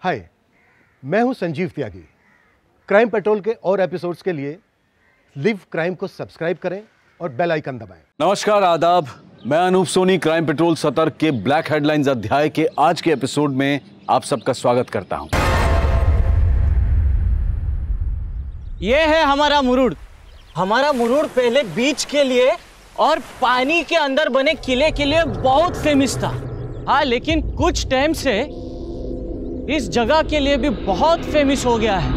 हाय, मैं हूं संजीव त्यागी। Crime petrol के और एपिसोड्स के लिए लिव क्राइम को सब्सक्राइब करें और बेल आइकन दबाएं। नमस्कार, आदाब। मैं अनूप सोनी क्राइम पेट्रोल सतर्क के ब्लैक हेडलाइंस अध्याय के आज के एपिसोड में आप सबका स्वागत करता हूं। यह है हमारा मुरुड। हमारा मुरुड पहले बीच के लिए और पानी के अंदर बने किले के लिए बहुत फेमस था। हाँ, लेकिन कुछ टाइम से इस जगह के लिए भी बहुत फेमस हो गया है।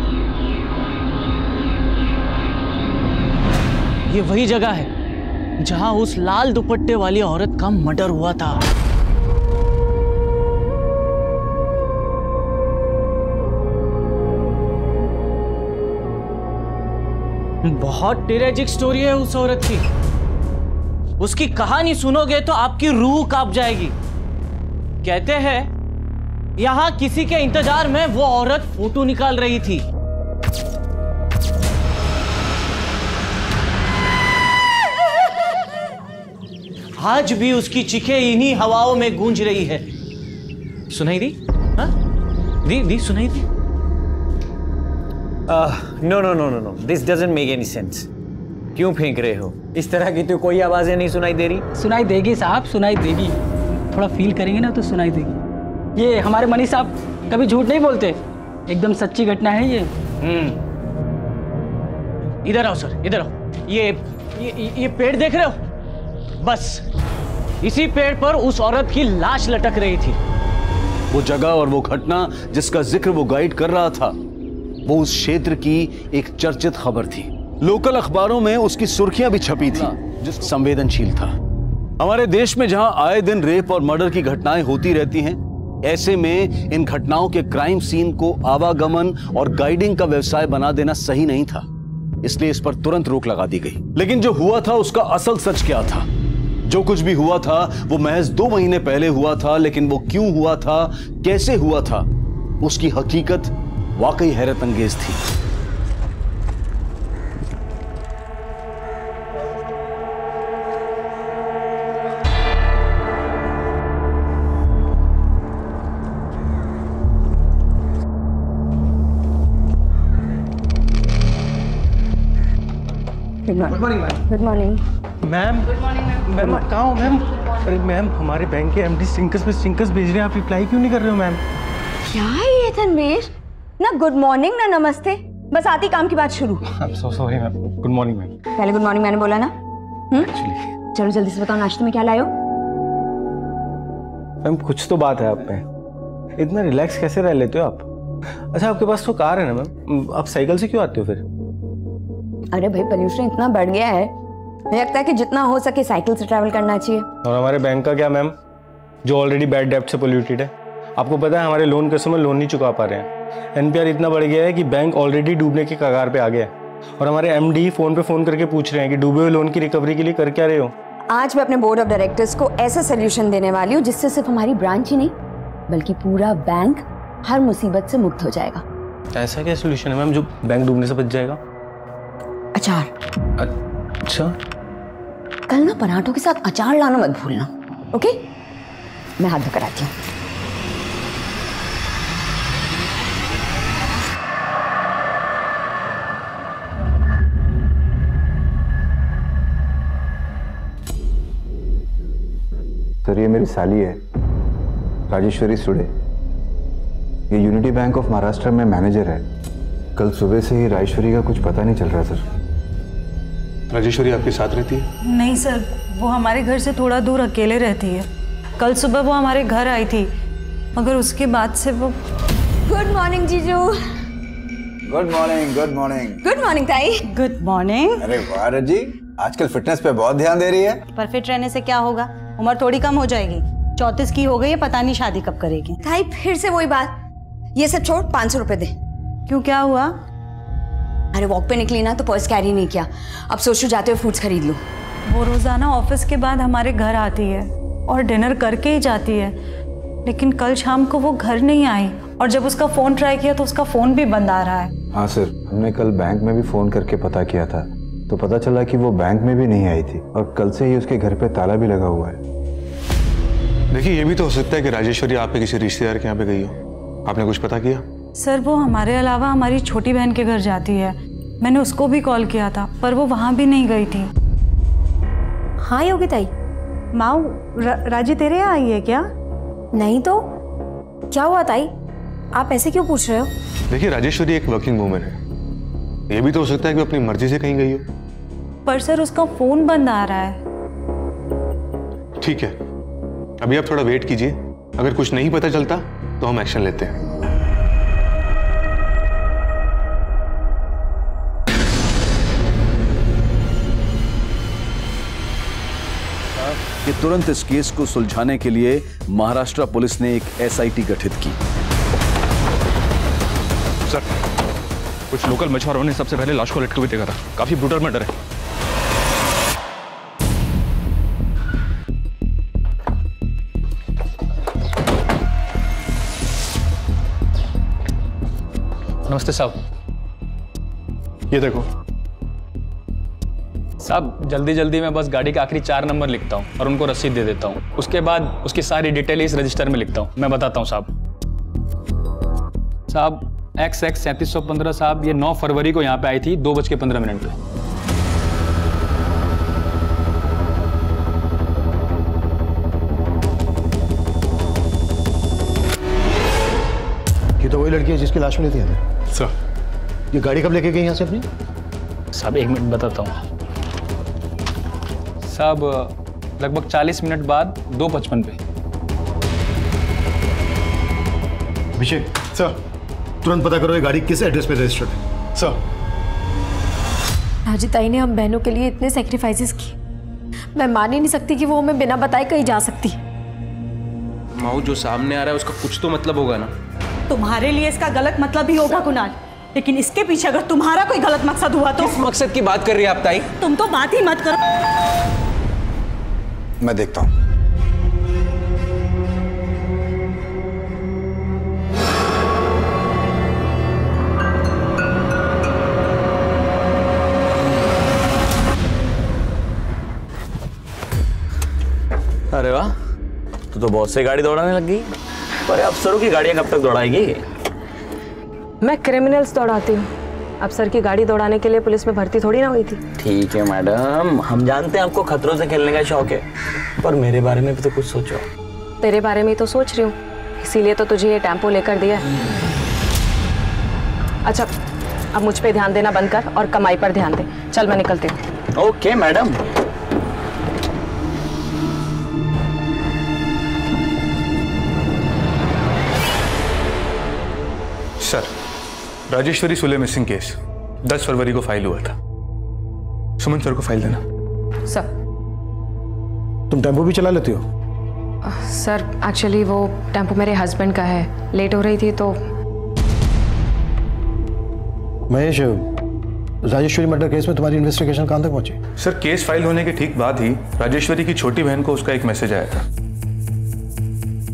ये वही जगह है जहां उस लाल दुपट्टे वाली औरत का मर्डर हुआ था। बहुत ट्रेजिक स्टोरी है उस औरत की। उसकी कहानी सुनोगे तो आपकी रूह कांप जाएगी। कहते हैं यहां किसी के इंतजार में वो औरत फोटो निकाल रही थी। आज भी उसकी चीखें इन्हीं हवाओं में गूंज रही है। सुनाई दी? हाँ? दी सुनाई दी? No, this doesn't make any sense. क्यों फेंक रहे हो? इस तरह की तो कोई आवाजें नहीं सुनाई दे रही। सुनाई देगी साहब, सुनाई देगी। थोड़ा फील करेंगे ना तो सुनाई देगी। ये हमारे मनी साहब कभी झूठ नहीं बोलते, एकदम सच्ची घटना है ये। इधर आओ सर, इधर आओ। ये पेड़ देख रहे हो? बस इसी पेड़ पर उस औरत की लाश लटक रही थी। वो जगह और वो घटना जिसका जिक्र वो गाइड कर रहा था, वो उस क्षेत्र की एक चर्चित खबर थी। लोकल अखबारों में उसकी सुर्खियां भी छपी थी, जिस संवेदनशील था। हमारे देश में जहां आए दिन रेप और मर्डर की घटनाएं होती रहती हैं, ऐसे में इन घटनाओं के क्राइम सीन को आवागमन और गाइडिंग का व्यवसाय बना देना सही नहीं था। इसलिए इस पर तुरंत रोक लगा दी गई। लेकिन जो हुआ था उसका असल सच क्या था? जो कुछ भी हुआ था वो महज 2 महीने पहले हुआ था, लेकिन वो क्यों हुआ था, कैसे हुआ था, उसकी हकीकत वाकई हैरत अंगेज थी। Good morning ma'am. मैम कहाँ हो मैम? अरे मैम, हमारे बैंक के एमडी स्टिंकर्स भेज रहे हैं, आप रिप्लाई क्यों नहीं कर रहे हो मैम? क्या है ये तन्वीर? ना गुड मॉर्निंग ना नमस्ते, बस आती काम की बात शुरू। I'm so sorry ma'am. Good morning ma'am. पहले गुड मॉर्निंग मैंने बोला ना। एक्चुअली चलो जल्दी से बताओ, नाश्ते में क्या लाए हो? मैम कुछ तो बात है आप में, इतना रिलैक्स कैसे रह लेते हो आप? अच्छा, आपके पास तो कार है ना मैम, आप साइकिल से क्यों आते हो फिर? अरे भाई, पोल्यूशन इतना बढ़ गया है, मुझे लगता है कि जितना हो सके साइकिल से ट्रैवल करना चाहिए। और हमारे बैंक का क्या मैम, जो ऑलरेडी बैड डेब्ट से पोल्यूटेड है? आपको पता है हमारे लोन कस्टमर लोन नहीं चुका पा रहे हैं। एनपीआर इतना बढ़ गया है कि बैंक ऑलरेडी डूबने के कगार पे आ गया है। और हमारे एमडी फोन पे फोन करके पूछ रहे हैं कि डूबे हुए लोन की रिकवरी के लिए कर क्या रहे हो? आज मैं अपने बोर्ड ऑफ डायरेक्टर्स को ऐसा सोल्यूशन देने वाली हूँ जिससे सिर्फ हमारी ब्रांच ही नहीं बल्कि पूरा बैंक हर मुसीबत से मुक्त हो जाएगा। ऐसा क्या सोल्यूशन है मैम जो बैंक डूबने से बच जाएगा? अचार। अच्छा, कल ना पराठों के साथ अचार लाना मत भूलना, ओके? मैं हाथ धोकर आती हूँ। सर, ये मेरी साली है, राजेश्वरी सुडे। ये यूनिटी बैंक ऑफ महाराष्ट्र में मैनेजर है। कल सुबह से ही राजेश्वरी का कुछ पता नहीं चल रहा सर। राजेश्वरी आपके साथ रहती है? नहीं सर, वो हमारे घर से थोड़ा दूर अकेले रहती है। कल सुबह वो हमारे घर आई थी, मगर उसके बाद से वो। गुड मॉर्निंग जीजू। Good morning. Good morning. Good morning ताई। Good morning. अरे वाह रजी, आजकल फिटनेस पे बहुत ध्यान दे रही है। परफेक्ट रहने से क्या होगा, उम्र थोड़ी कम हो जाएगी। 34 की हो गई है, पता नहीं शादी कब करेगी। ताई फिर से वही बात, ये सब छोड़, 500 रुपए दे। क्यों, क्या हुआ? अरे वॉक पे निकली ना तो पर्स कैरी नहीं किया, अब सोचो जाते हुए फ्रूट्स खरीद लो। वो रोजाना ऑफिस के बाद हमारे घर आती है और डिनर करके ही जाती है, लेकिन कल शाम को वो घर नहीं आई और जब उसका फोन ट्राई किया तो उसका फोन भी बंद आ रहा है। हाँ सर, हमने कल बैंक में भी फोन करके पता किया था तो पता चला कि वो बैंक में भी नहीं आई थी और कल से ही उसके घर पे ताला भी लगा हुआ है। देखिए, ये भी तो हो सकता है कि राजेश्वरी आप पे किसी रिश्तेदार के यहाँ पे गई हो। आपने कुछ पता किया? सर वो हमारे अलावा हमारी छोटी बहन के घर जाती है। मैंने उसको भी कॉल किया था पर वो वहाँ भी नहीं गई थी। हाँ योगी ताई। माऊ राजी तेरे यहाँ आई है क्या? नहीं तो क्या हुआ ताई, आप ऐसे क्यों पूछ रहे हो? देखिए राजेश्वरी एक वर्किंग वूमेन है, ये भी तो हो सकता है कि वो अपनी मर्जी से कहीं गई हो। पर सर उसका फोन बंद आ रहा है। ठीक है, अभी आप थोड़ा वेट कीजिए, अगर कुछ नहीं पता चलता तो हम एक्शन लेते हैं। कि तुरंत इस केस को सुलझाने के लिए महाराष्ट्र पुलिस ने एक एसआईटी गठित की। सर, कुछ लोकल मछुआरों ने सबसे पहले लाश को लटके हुए देखा था। काफी ब्रूटल मर्डर है। नमस्ते साहब। ये देखो साहब, जल्दी जल्दी मैं बस गाड़ी का आखिरी 4 नंबर लिखता हूँ और उनको रसीद दे देता हूँ। उसके बाद उसकी सारी डिटेल इस रजिस्टर में लिखता हूँ। मैं बताता हूँ साहब। XX 3715 साहब, ये 9 फरवरी को यहाँ पे आई थी 2:15 पे। ये तो वही लड़की है जिसकी लाश मिली थी हमें। सर, ये गाड़ी कब लेके गई यहाँ से अपनी? साहब 1 मिनट बताता हूँ साहब, लगभग 40 मिनट बाद 2:55 पे। अभिषेक सर, तुरंत पता करो ये गाड़ी किस एड्रेस पे रजिस्टर्ड है। सर, राजी ताई ने हम बहनों के लिए इतने सेक्रीफाइसेस किए, मैं मान ही नहीं सकती कि वो हमें बिना बताए कहीं जा सकती। माऊ, जो सामने आ रहा है उसका कुछ तो मतलब होगा ना। तुम्हारे लिए इसका गलत मतलब भी होगा कुणाल, लेकिन इसके पीछे अगर तुम्हारा कोई गलत मकसद हुआ तो। किस मकसद की बात कर रही है आप ताई? तुम तो बात ही मत करो। मैं देखता हूं। अरे वाह, तू तो बहुत से गाड़ी दौड़ाने लग गई। पर अफसरों की गाड़ियां कब तक दौड़ाएगी? मैं क्रिमिनल्स दौड़ाती हूँ, अफसर की गाड़ी दौड़ाने के लिए पुलिस में भर्ती थोड़ी ना हुई थी। ठीक है मैडम, हम जानते हैं आपको खतरों से खेलने का शौक है, पर मेरे बारे में भी तो कुछ सोचो। तेरे बारे में ही तो सोच रही हूँ, इसीलिए तो तुझे ये टेम्पो लेकर दिया। अच्छा, अब मुझ पे ध्यान देना बंद कर और कमाई पर ध्यान दे। चल मैं निकलती हूँ। Okay madam. Sir, Rajeshwari Sule missing case 10 फरवरी को फाइल हुआ था। सुमन सर को फाइल देना। सर, तुम टेम्पो भी चला लेती हो? सर एक्चुअली वो टेम्पो मेरे हस्बैंड का है, लेट हो रही थी तो। महेश, राजेश्वरी मर्डर केस में तुम्हारी इन्वेस्टिगेशन कहां तक पहुंची? सर, केस फाइल होने के ठीक बाद ही राजेश्वरी की छोटी बहन को उसका एक मैसेज आया था।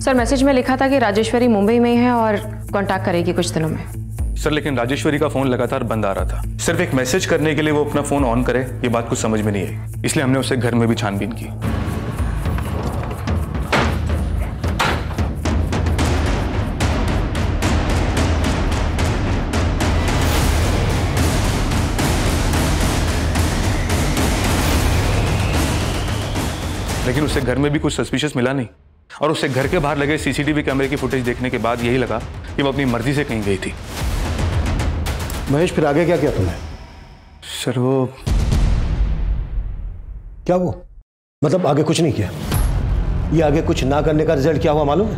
सर मैसेज में लिखा था कि राजेश्वरी मुंबई में है और कांटेक्ट करेगी कुछ दिनों में। सर, लेकिन राजेश्वरी का फोन लगातार बंद आ रहा था। सिर्फ एक मैसेज करने के लिए वो अपना फोन ऑन करे, ये बात कुछ समझ में नहीं आई, इसलिए हमने उसे घर में भी छानबीन की। लेकिन उसे घर में भी कुछ सस्पिशियस मिला नहीं, और उसे घर के बाहर लगे सीसीटीवी कैमरे की फुटेज देखने के बाद यही लगा कि वो अपनी मर्जी से कहीं गई थी। महेश, फिर आगे क्या किया तुमने? सर वो क्या वो मतलब आगे कुछ नहीं किया? ये आगे कुछ ना करने का रिजल्ट क्या हुआ मालूम है?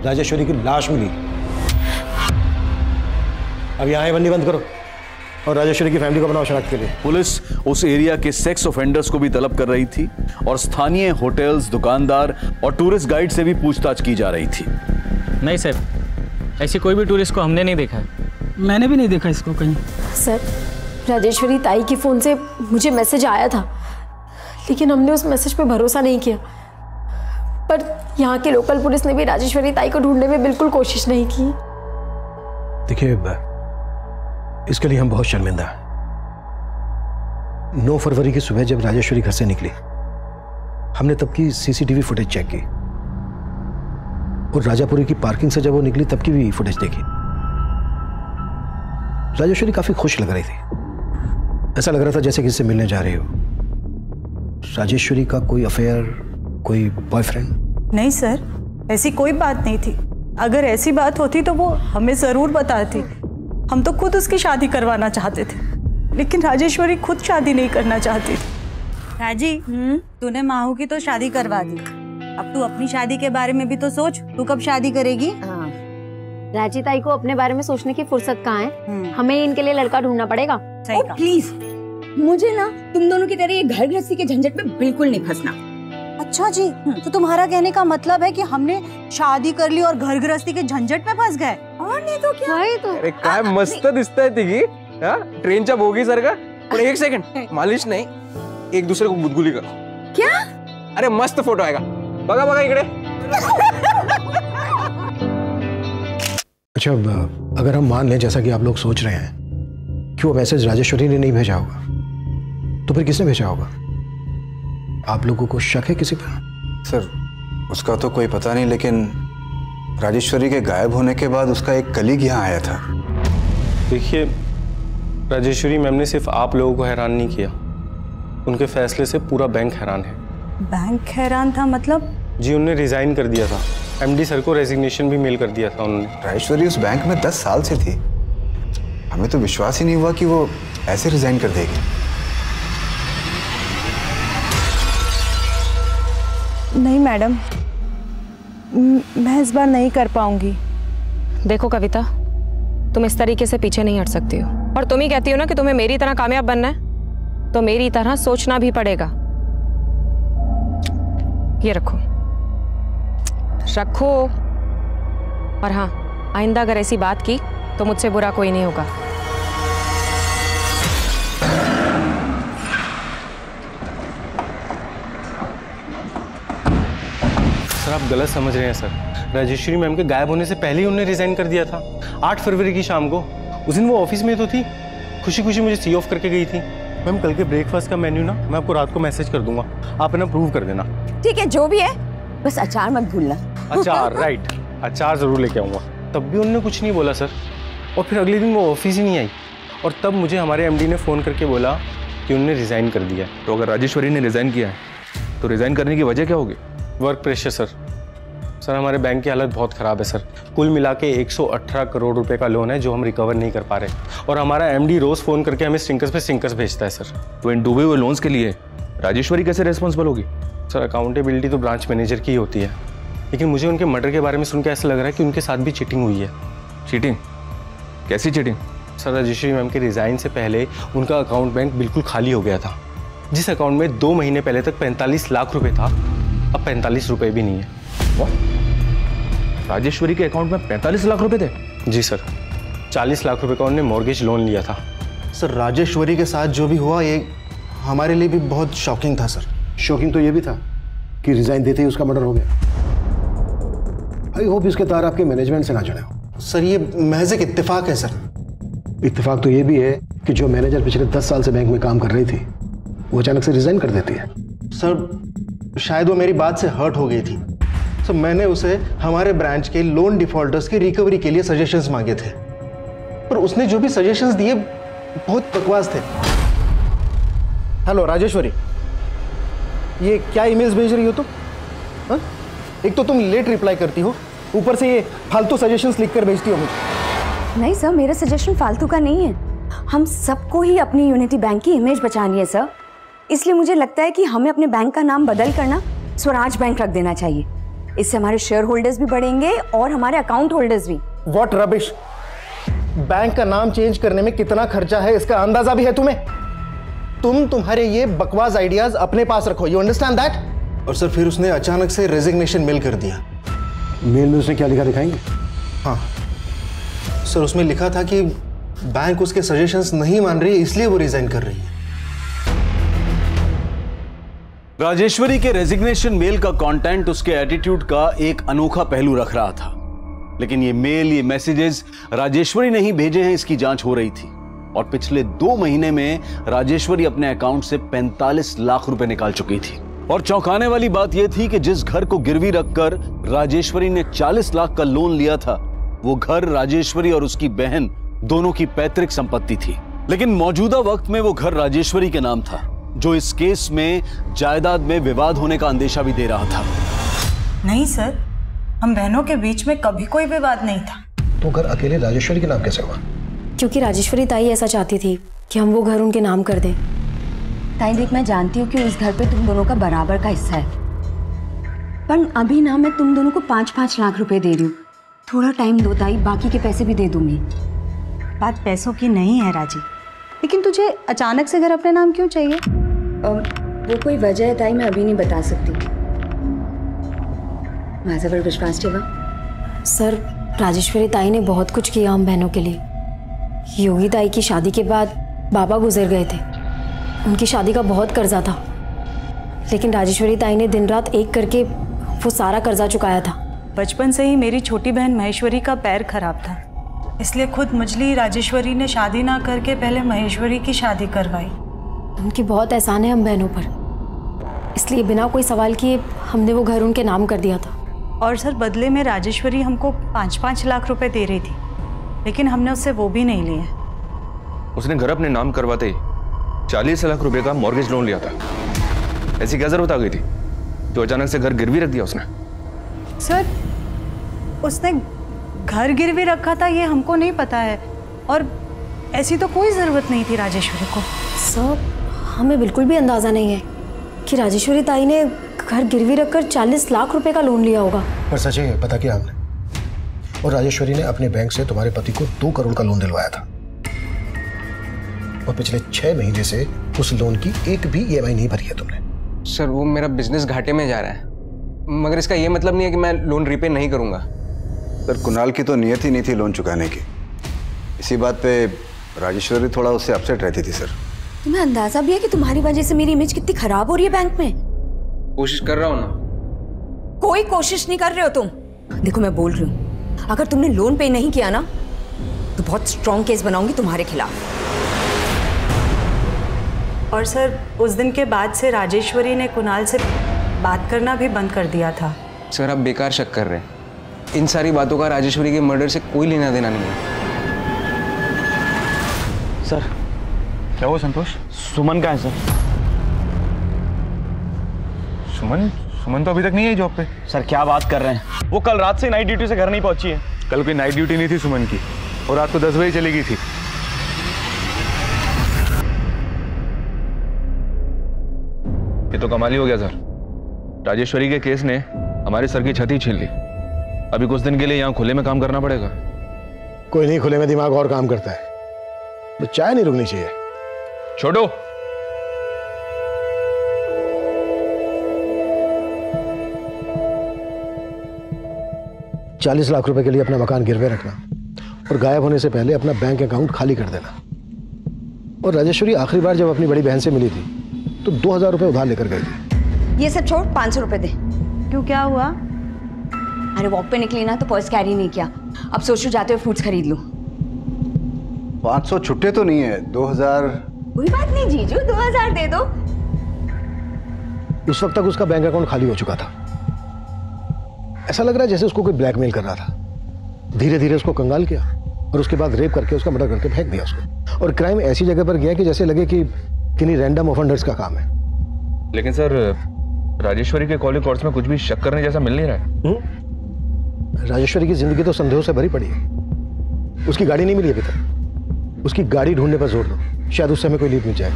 राजेश्वरी की लाश मिली। अब यहाँ बंदी बंद करो और राजेश्वरी की फैमिली को बनाओ शनाख्त के लिए। पुलिस उस एरिया के सेक्स ऑफेंडर्स को भी तलब कर रही थी और स्थानीय होटल्स, दुकानदार और टूरिस्ट गाइड से भी पूछताछ की जा रही थी। नहीं सर, ऐसी कोई भी टूरिस्ट को हमने नहीं देखा है। मैंने भी नहीं देखा इसको कहीं। सर, राजेश्वरी ताई के फ़ोन से मुझे मैसेज आया था, लेकिन हमने उस मैसेज पे भरोसा नहीं किया। पर यहाँ की लोकल पुलिस ने भी राजेश्वरी ताई को ढूंढने में बिल्कुल कोशिश नहीं की। देखिए, इसके लिए हम बहुत शर्मिंदा हैं। 9 फरवरी की सुबह जब राजेश्वरी घर से निकली, हमने तब की सीसीटीवी फुटेज चेक की। और राजापुरी की पार्किंग से जब वो निकली तब की भी फुटेज देखी। राजेश्वरी काफी खुश लग रही थी, ऐसा लग रहा था जैसे किसी से मिलने जा रही हो। राजेश्वरी का कोई अफेयर, कोई बॉयफ्रेंड? नहीं सर, ऐसी कोई बात नहीं थी। अगर ऐसी बात होती तो वो हमें जरूर बताती। हम तो खुद उसकी शादी करवाना चाहते थे, लेकिन राजेश्वरी खुद शादी नहीं करना चाहती थी। राजी, तूने माहू की तो शादी करवा दी, अब तू अपनी शादी के बारे में भी तो सोच। तू कब शादी करेगी? राजी ताई को अपने बारे में सोचने की फुर्सत कहाँ है? हमें इनके लिए लड़का ढूंढना पड़ेगा। सही कहा। प्लीज मुझे ना तुम दोनों की तरह ये घर गृहस्थी के झंझट में बिल्कुल नहीं फंसना। अच्छा जी, तो तुम्हारा कहने का मतलब है कि हमने शादी कर ली और घर गृहस्थी के झंझट में फंस गए? और नहीं तो क्या? अरे काय मस्त दिसतंय तिघी, ट्रेनच्या बोगी सारखा। पण एक सेकंड, मालिश नाही, एक दूसरे को गुदगुली करो। क्या? अरे मस्त फोटो आएगा, बघा बघा इकडे। अच्छा, अगर हम मान लें जैसा कि आप लोग सोच रहे हैं कि वो मैसेज राजेश्वरी ने नहीं भेजा होगा, तो फिर किसने भेजा होगा? आप लोगों को शक है किसी पर? सर, उसका तो कोई पता नहीं, लेकिन राजेश्वरी के गायब होने के बाद उसका एक कलीग यहाँ आया था। देखिए, राजेश्वरी मैम ने सिर्फ आप लोगों को हैरान नहीं किया, उनके फैसले से पूरा बैंक हैरान है। बैंक हैरान था मतलब? जी, उन्होंने रिजाइन कर दिया था। एमडी सर को रेजिग्नेशन भी मेल कर दिया था उन्होंने। राजेश्वरी उस बैंक में 10 साल से थी, हमें तो विश्वास ही नहीं हुआ कि वो ऐसे रिजाइन कर देगी। नहीं मैडम, मैं इस बार नहीं कर पाऊंगी। देखो कविता, तुम इस तरीके से पीछे नहीं हट सकती हो, और तुम ही कहती हो ना कि तुम्हें मेरी तरह कामयाब बनना है, तो मेरी तरह सोचना भी पड़ेगा। ये रखो रखो, और हाँ, आइंदा अगर ऐसी बात की तो मुझसे बुरा कोई नहीं होगा। सर, आप गलत समझ रहे हैं सर। राजेश्वरी मैम के गायब होने से पहले ही उन्होंने रिजाइन कर दिया था। 8 फरवरी की शाम को, उस दिन वो ऑफिस में तो थी, खुशी खुशी मुझे सी ऑफ करके गई थी। मैम, कल के ब्रेकफास्ट का मेन्यू ना मैं आपको रात को मैसेज कर दूंगा, आप ना प्रूव कर देना। ठीक है, जो भी है, बस अचार मत भूलना। अचार? राइट, अचार जरूर लेके आऊँगा। तब भी उन्होंने कुछ नहीं बोला सर, और फिर अगले दिन वो ऑफिस ही नहीं आई, और तब मुझे हमारे एमडी ने फ़ोन करके बोला कि उन्होंने रिज़ाइन कर दिया। तो अगर राजेश्वरी ने रिज़ाइन किया है तो रिज़ाइन करने की वजह क्या होगी? Work pressure sir. सर, हमारे बैंक की हालत बहुत ख़राब है सर। कुल मिला के 118 करोड़ रुपए का लोन है जो हम रिकवर नहीं कर पा रहे, और हमारा एमडी रोज़ फ़ोन करके हमें स्टिंकर्स पे स्टिंकर्स भेजता है सर। तो इन डूबे हुए लोन्स के लिए राजेश्वरी कैसे रिस्पॉन्सिबल होगी? सर, अकाउंटेबिलिटी तो ब्रांच मैनेजर की ही होती है, लेकिन मुझे उनके मर्डर के बारे में सुन के ऐसा लग रहा है कि उनके साथ भी चीटिंग हुई है। चीटिंग? कैसी चीटिंग? सर, राजेश्वरी मैम के रिज़ाइन से पहले उनका अकाउंट बैंक बिल्कुल खाली हो गया था। जिस अकाउंट में 2 महीने पहले तक 45 लाख रुपए था, अब 45 रुपए भी नहीं है। राजेश्वरी के अकाउंट में 45 लाख रुपए थे? जी सर, 40 लाख रुपए का उन्होंने मॉर्गेज लोन लिया था। सर, राजेश्वरी के साथ जो भी हुआ ये हमारे लिए भी बहुत शॉकिंग था सर। शॉकिंग तो ये भी था कि रिजाइन देते ही उसका मर्डर हो गया। आई होप इसके तार आपके मैनेजमेंट से ना जुड़े हो। सर, ये महज एक इत्तेफाक है सर। इत्तेफाक तो ये भी है कि जो मैनेजर पिछले 10 साल से बैंक में काम कर रही थी वो अचानक से रिजाइन कर देती है। सर, शायद वो मेरी बात से हर्ट हो गई थी। सर, मैंने उसे हमारे ब्रांच के लोन डिफॉल्टर्स की रिकवरी के लिए सजेशंस मांगे थे, पर उसने जो भी सजेशंस दिए बहुत बकवास थे। हेलो राजेश्वरी, ये क्या ईमेल्स भेज रही हो तुम? हाँ? एक तो तुम लेट रिप्लाई करती हो, ऊपर से ये फालतू सजेशंस लिखकर भेजती हो मुझे। नहीं सर, मेरा सजेशन फालतू का नहीं है। हम सबको ही अपनी यूनिटी बैंक की इमेज बचानी है सर, इसलिए मुझे लगता है कि हमें अपने बैंक का नाम बदल कर ना स्वराज बैंक रख देना चाहिए। इससे हमारे शेयर होल्डर्स भी बढ़ेंगे और हमारे अकाउंट होल्डर्स भी। What rubbish! बैंक का नाम चेंज करने में कितना खर्चा है इसका अंदाजा भी है तुम्हें? तुम्हारे ये बकवास आइडियाज अपने पास रखो, यू अंडरस्टैंड दैट? और सर, फिर उसने अचानक से रेजिग्नेशन मेल कर दिया। मेल में उसने क्या लिखा दिखाएंगे? हाँ सर, उसमें लिखा था कि बैंक उसके सजेशंस नहीं मान रही है, इसलिए वो रिजाइन कर रही है। राजेश्वरी के रेजिग्नेशन मेल का कंटेंट उसके एटीट्यूड का एक अनोखा पहलू रख रहा था, लेकिन ये मेल, ये मैसेजेस राजेश्वरी ने ही भेजे हैं, इसकी जांच हो रही थी। और पिछले 2 महीने में राजेश्वरी अपने अकाउंट से 45 लाख रुपए निकाल चुकी थी। और चौंकाने वाली बात यह थी कि जिस घर को गिरवी रखकर राजेश्वरी ने 40 लाख का लोन लिया था, वो घर राजेश्वरी और उसकी बहन दोनों की पैतृक संपत्ति थी। लेकिन मौजूदा वक्त में वो घर राजेश्वरी के नाम था, जो इस केस में जायदाद में विवाद होने का अंदेशा भी दे रहा था। नहीं सर, हम बहनों के बीच में कभी कोई विवाद नहीं था। तो घर अकेले राजेश्वरी के नाम कैसे हुआ? क्योंकि राजेश्वरी ताई ऐसा चाहती थी कि हम वो घर उनके नाम कर दें। ताई देख, मैं जानती हूँ कि इस घर पे तुम दोनों का बराबर का हिस्सा है, पर अभी ना मैं तुम दोनों को 5-5 लाख रुपए दे रही हूँ। थोड़ा टाइम दो ताई, बाकी के पैसे भी दे दूंगी। बात पैसों की नहीं है राजी, लेकिन तुझे अचानक से घर अपने नाम क्यों चाहिए? वो कोई वजह है ताई, मैं अभी नहीं बता सकती। माझ्यावर विश्वास ठेवा। सर, राजेश्वरी ताई ने बहुत कुछ किया हम बहनों के लिए। योगी ताई की शादी के बाद बाबा गुजर गए थे, उनकी शादी का बहुत कर्जा था, लेकिन राजेश्वरी ताई ने दिन रात एक करके वो सारा कर्जा चुकाया था। बचपन से ही मेरी छोटी बहन महेश्वरी का पैर खराब था, इसलिए खुद मुझली राजेश्वरी ने शादी ना करके पहले महेश्वरी की शादी करवाई। उनकी बहुत एहसान है हम बहनों पर, इसलिए बिना कोई सवाल किए हमने वो घर उनके नाम कर दिया था। और सर, बदले में राजेश्वरी हमको 5-5 लाख रुपए दे रही थी, लेकिन हमने उससे वो भी नहीं लिए। उसने घर अपने नाम करवाते 40 लाख रुपए का मॉर्गेज लोन लिया था। ऐसी क्या जरूरत आ गई थी जो अचानक से घर गिरवी रख दिया उसने? सर, उसने घर गिरवी रखा था ये हमको नहीं पता है, और ऐसी तो कोई ज़रूरत नहीं थी राजेश्वरी को। सर, हमें बिल्कुल भी अंदाज़ा नहीं है कि राजेश्वरी ताई ने घर गिरवी रखकर 40 लाख रुपए का लोन लिया होगा। पर सच है, पता किया हमने, और राजेश्वरी ने अपने बैंक से तुम्हारे पति को 2 करोड़ का लोन दिलवाया था, और पिछले 6 महीने से उस लोन की एक भी EMI नहीं भरी है तुमने। सर, वो मेरा बिजनेस घाटे में जा रहा है, मगर इसका ये मतलब नहीं है कि मैं लोन रीपे नहीं करूंगा। सर, कुणाल की तो नियत ही नहीं थी लोन चुकाने की। इसी बात पे राजेश्वरी थोड़ा उससे अपसेट रहती थी। सर, तुम्हें अंदाजा भी है कि तुम्हारी वजह से मेरी इमेज कितनी खराब हो रही है बैंक में? कोशिश कर रहा हूँ ना। कोई कोशिश नहीं कर रहे हो तुम। देखो, मैं बोल रही हूँ, अगर तुमने लोन पे नहीं किया ना तो बहुत स्ट्रॉन्ग केस बनाऊंगी तुम्हारे खिलाफ। और सर, उस दिन के बाद से राजेश्वरी ने कुणाल से बात करना भी बंद कर दिया था। सर, आप बेकार शक कर रहे हैं। इन सारी बातों का राजेश्वरी के मर्डर से कोई लेना देना नहीं है। सर, क्या हुआ संतोष? सुमन कहाँ है सर? सुमन तो अभी तक नहीं है जॉब पे। सर, क्या बात कर रहे हैं? वो कल रात से नाइट ड्यूटी से घर नहीं पहुंची है। कल कोई नाइट ड्यूटी नहीं थी सुमन की, और रात को 10 बजे चली गई थी। ये तो कमाल ही हो गया सर। राजेश्वरी के केस ने हमारे सर की छत ही छीन ली। अभी कुछ दिन के लिए यहाँ खुले में काम करना पड़ेगा। कोई नहीं, खुले में दिमाग और काम करता है। तो चाय नहीं रुकनी चाहिए। छोड़ो, 40 लाख रुपए के लिए अपना मकान गिरवे रखना और गायब होने से पहले अपना बैंक अकाउंट खाली कर देना। और राजेश्वरी आखिरी बार जब अपनी बड़ी बहन से मिली थी तो 2000 रुपए उधार लेकर गई थी। ये सब छोड़, 500 रुपए दे। क्यों, क्या हुआ? अरे वॉक पे निकली ना तो पर्स कैरी नहीं किया, अब सोच रही जाते हुए फ्रूट्स खरीद लूं। 500 छुट्टे तो नहीं है, 2000। कोई बात नहीं जीजू, 2000 दे दो। उस वक्त तक उसका बैंक अकाउंट खाली हो चुका था। ऐसा लग रहा है जैसे उसको कोई ब्लैकमेल कर रहा था। धीरे धीरे उसको कंगाल किया और उसके बाद रेप करके उसका मर्डर करके फेंक दिया उसको। और क्राइम ऐसी जगह पर गया कि जैसे लगे कि किन्हीं रैंडम ऑफेंडर्स का काम है। लेकिन सर, राजेश्वरी के कॉल रिकॉर्ड्स में कुछ भी शक करने जैसा मिल नहीं रहा है। राजेश्वरी की जिंदगी तो संदेहों से भरी पड़ी है। उसकी गाड़ी नहीं मिली अभी तक। उसकी गाड़ी ढूंढने पर जोर दो, शायद उससे हमें कोई लीड मिल जाए।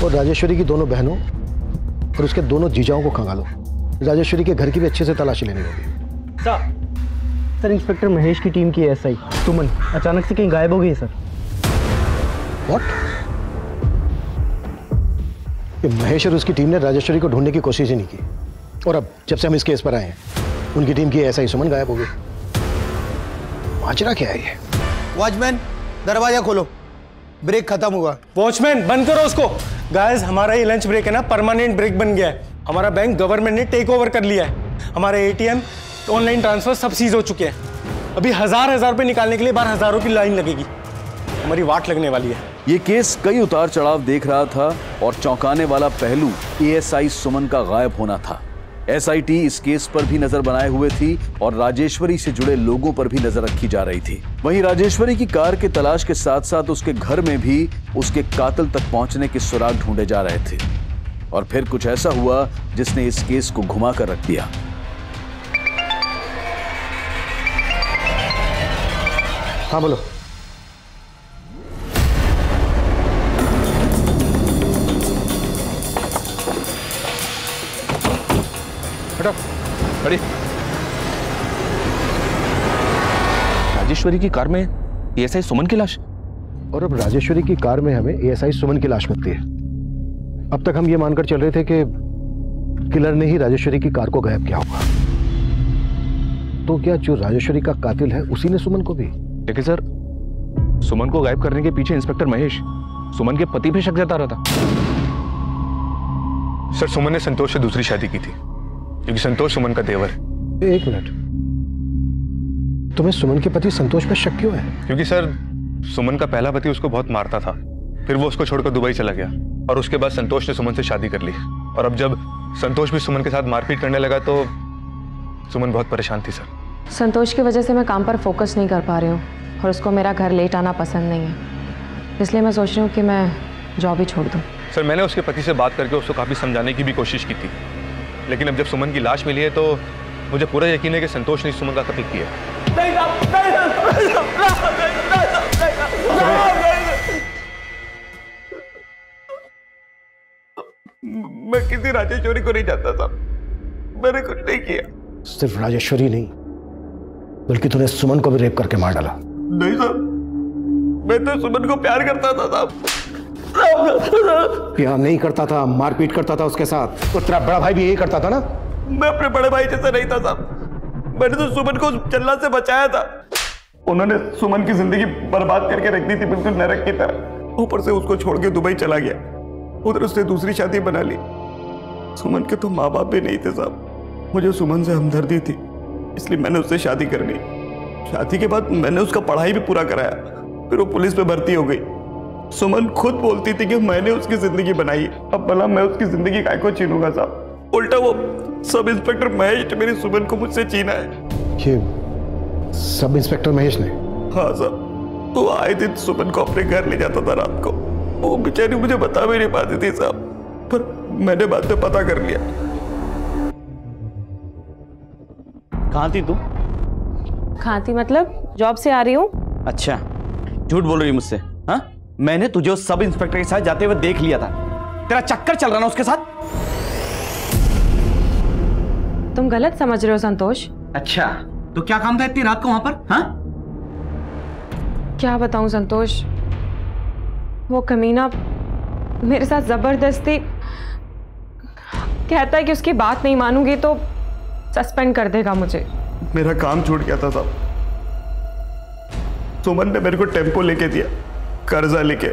और राजेश्वरी की दोनों बहनों और उसके दोनों जीजाओं को खंगालो। राजेश्वरी के घर की भी अच्छे से तलाशी लेनी होगी। सर, इंस्पेक्टर महेश की टीम की एसआई सुमन अचानक से कहीं गायब हो गई है सर। व्हाट? महेश और उसकी टीम ने राजेश्वरी को ढूंढने की कोशिश ही नहीं की, और अब जब से हम इस केस पर आए हैं उनकी टीम की एसआई सुमन गायब हो गई। माजरा क्या है ये? वॉचमैन, दरवाजा खोलो, ब्रेक खत्म हुआ। वॉचमैन, बंद करो उसको। गाइस, हमारा ये लंच ब्रेक है ना, परमानेंट ब्रेक बन गया है। हमारा बैंक गवर्नमेंट ने टेक ओवर कर लिया है। हमारे एटीएम, ऑनलाइन ट्रांसफर सब सीज हो चुके हैं। अभी हजार रुपए निकालने के लिए बाहर हजारों की लाइन लगेगी। हमारी वाट लगने वाली है। ये केस कई उतार चढ़ाव देख रहा था और चौंकाने वाला पहलू एएसआई सुमन का गायब होना था। एसआईटी इस केस पर भी नजर बनाए हुए थी और राजेश्वरी से जुड़े लोगों पर भी नजर रखी जा रही थी। वहीं राजेश्वरी की कार के तलाश के साथ साथ उसके घर में भी उसके कातिल तक पहुंचने के सुराग ढूंढे जा रहे थे। और फिर कुछ ऐसा हुआ जिसने इस केस को घुमा कर रख दिया। हाँ बोलो। बेटा खड़ी। राजेश्वरी की कार में एएसआई सुमन की लाश, और अब राजेश्वरी की कार में हमें एएसआई सुमन की लाश मिलती है। अब तक हम ये मानकर चल रहे थे कि किलर ने ही राजेश्वरी की कार को गायब किया होगा। तो क्या जो राजेश्वरी का कातिल है उसी ने सुमन को भी? लेकिन सर, सुमन को गायब करने के पीछे इंस्पेक्टर महेश सुमन के पति पे शक जता रहा था। सर, सुमन ने संतोष से दूसरी शादी की थी क्योंकि संतोष सुमन का देवर है। एक मिनट, तुम्हें सुमन के पति संतोष पे शक क्यों है? क्योंकि सर, सुमन का पहला पति उसको बहुत मारता था, फिर वो उसको छोड़कर दुबई चला गया और उसके बाद संतोष ने सुमन से शादी कर ली। और अब जब संतोष भी सुमन के साथ मारपीट करने लगा तो सुमन बहुत परेशान थी सर। संतोष की वजह से मैं काम पर फोकस नहीं कर पा रही हूँ और उसको मेरा घर लेट आना पसंद नहीं है, इसलिए मैं सोच रही हूँ कि मैं जॉब ही छोड़ दूँ। सर, मैंने उसके पति से बात करके उसको काफ़ी समझाने की भी कोशिश की थी, लेकिन अब जब सुमन की लाश मिली है तो मुझे पूरा यकीन है कि संतोष ने सुमन का कत्ल किया। मैं किसी राजेश्वरी को नहीं जानता था, मैंने कुछ नहीं किया। सिर्फ राजेश्वरी नहीं बल्कि तूने सुमन को भी रेप करके मार डाला। नहीं साहब, मैं तो सुमन को प्यार करता था साहब। प्यार नहीं करता था, मारपीट करता था उसके साथ। तो तेरा बड़ा भाई भी यही करता था ना? मैं अपने बड़े भाई जैसा नहीं था साहब, मैंने तो सुमन को चल्ला से बचाया था। उन्होंने सुमन की जिंदगी बर्बाद करके रख दी थी, बिल्कुल नरक की तरह। ऊपर से उसको छोड़ के दुबई चला गया, उधर उसने दूसरी शादी बना ली। सुमन के तो माँ बाप भी नहीं थे साहब, मुझे सुमन से हमदर्दी थी, इसलिए मैंने उससे शादी कर ली। शादी के बाद मैंने उसका पढ़ाई भी पूरा कराया, फिर वो पुलिस में भर्ती हो गई। सुमन खुद बोलती थी कि मैंने उसकी जिंदगी बनाई, अब भला मैं उसकी जिंदगी काय को छीनूंगा साहब? उल्टा वो सब इंस्पेक्टर महेश ने मेरी सुमन को मुझसे छीना है। ये सब इंस्पेक्टर महेश ने? हाँ साहब, तो आए दिन सुमन को अपने घर ले जाता था रात को। वो बेचारी मुझे बता भी नहीं पाती थी साहब, पर मैंने बाद में पता कर लिया। कहाँ थी तू? कहाँ थी मतलब? जॉब से आ रही हूँ। अच्छा, झूठ बोल रही मुझसे? हाँ, मैंने तुझे उस सब इंस्पेक्टर के साथ जाते हुए देख लिया था। तेरा चक्कर चल रहा ना उसके साथ? तुम गलत समझ रहे हो संतोष। अच्छा, तो क्या काम था इतनी रात को वहां पर? हाँ, क्या बताऊं संतोष, वो कमीना मेरे साथ जबरदस्ती कहता है कि उसकी बात नहीं मानूंगी तो सस्पेंड कर देगा मुझे। मेरा काम छूट गया था साहब। सुमन ने मेरे को टेम्पो लेके दिया, कर्जा लेके,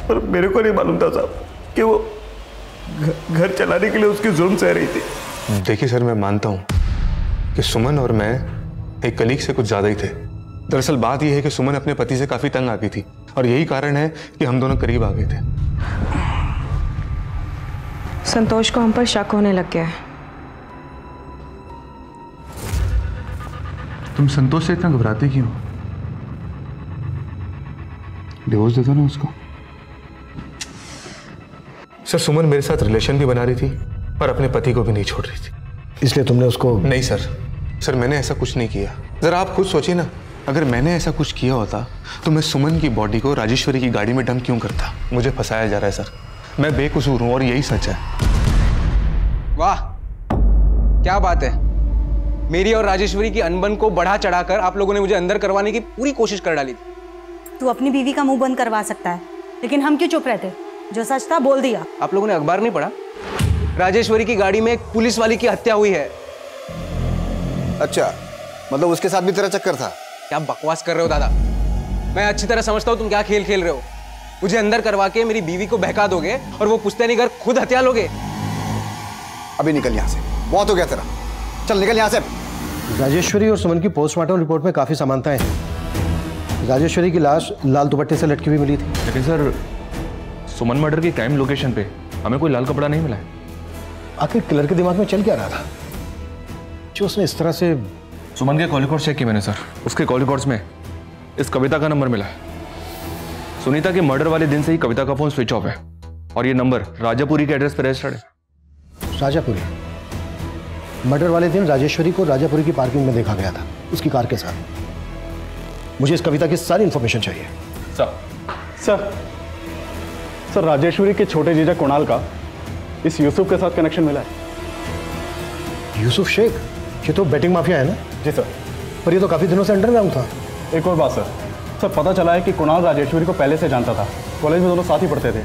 पर मेरे को नहीं मालूम था साहब कि वो घर चलाने के लिए उसकी जुल्म सह रही थी। देखिए सर, मैं मानता हूँ कि सुमन और मैं एक कलीग से कुछ ज्यादा ही थे। दरअसल बात यह है कि सुमन अपने पति से काफी तंग आ गई थी और यही कारण है कि हम दोनों करीब आ गए थे। संतोष को हम पर शक होने लग गया है। तुम संतोष से इतना घबराते क्यों? डिवोर्स दे दो ना उसको। सर, सुमन मेरे साथ रिलेशन भी बना रही थी और अपने पति को भी नहीं छोड़ रही थी। इसलिए तुमने उसको? नहीं सर, मैंने ऐसा कुछ नहीं किया। जरा आप खुद सोचिए ना, अगर मैंने ऐसा कुछ किया होता तो मैं सुमन की बॉडी को राजेश्वरी की गाड़ी में डंप क्यों करता? मुझे फंसाया जा रहा है सर, मैं बेकसूर हूं और यही सच है। वाह, क्या बात है। मेरी और राजेश्वरी की अनबन को बढ़ा चढ़ाकर आप लोगों ने मुझे अंदर करवाने की पूरी कोशिश कर डाली थी। तू अपनी बीवी का मुंह बंद करवा सकता है, लेकिन हम क्यों चुप रहते? जो सच था बोल दिया। आप लोगों ने अखबार नहीं पढ़ा? राजेश्वरी की गाड़ी में एक पुलिस वाली की हत्या हुई है। अच्छा, मतलब उसके साथ भी तेरा चक्कर था? क्या बकवास कर रहे हो दादा? मैं अच्छी तरह समझता हूँ तुम क्या खेल खेल रहे हो। मुझे अंदर करवा के मेरी बीवी को बहका दोगे और वो पुश्तैनी घर खुद हत्या लोगे। अभी निकल यहाँ से, बहुत हो गया तेरा, चल निकल यहाँ से। राजेश्वरी और सुमन की पोस्टमार्टम रिपोर्ट में काफी समानताएं हैं। राजेश्वरी की लाश लाल दुपट्टे से लटकी हुई मिली थी। लेकिन सर, सुमन मर्डर की क्राइम लोकेशन पे हमें कोई लाल कपड़ा नहीं मिला है। आखिर किलर के दिमाग में चल क्या रहा था जो उसने इस तरह से? सुमन के कॉल रिकॉर्ड्स चेक किए मैंने सर। उसके कॉल रिकॉर्ड्स में इस कविता का नंबर मिला है। सुनीता के मर्डर वाले दिन से ही कविता का फोन स्विच ऑफ है और ये नंबर राजापुरी के एड्रेस पर रजिस्टर्ड है। राजापुरी? मर्डर वाले दिन राजेश्वरी को राजापुरी की पार्किंग में देखा गया था उसकी कार के साथ। मुझे इस कविता की सारी इंफॉर्मेशन चाहिए। सर राजेश्वरी के छोटे जीजा कुणाल का इस यूसुफ के साथ कनेक्शन मिला है। यूसुफ शेख? ये तो बेटिंग माफिया है ना? जी सर। पर ये तो काफी दिनों से अंडरग्राउंड था। एक और बात सर पता चला है कि कुणाल राजेश्वरी को पहले से जानता था, कॉलेज में दोनों साथ ही पढ़ते थे।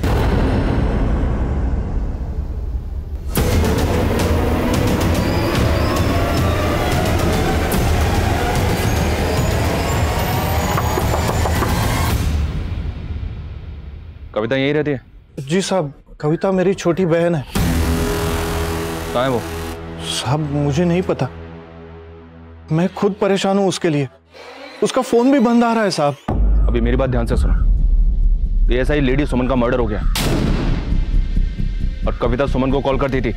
कविता यही रहती है? जी साहब, कविता मेरी छोटी बहन है। कहाँ है वो? साहब मुझे नहीं पता, मैं खुद परेशान हूं उसके लिए। उसका फोन भी बंद आ रहा है साहब। अभी मेरी बात ध्यान से सुनो। ये ऐसा ही लेडी सुमन का मर्डर हो गया और कविता सुमन को कॉल करती थी।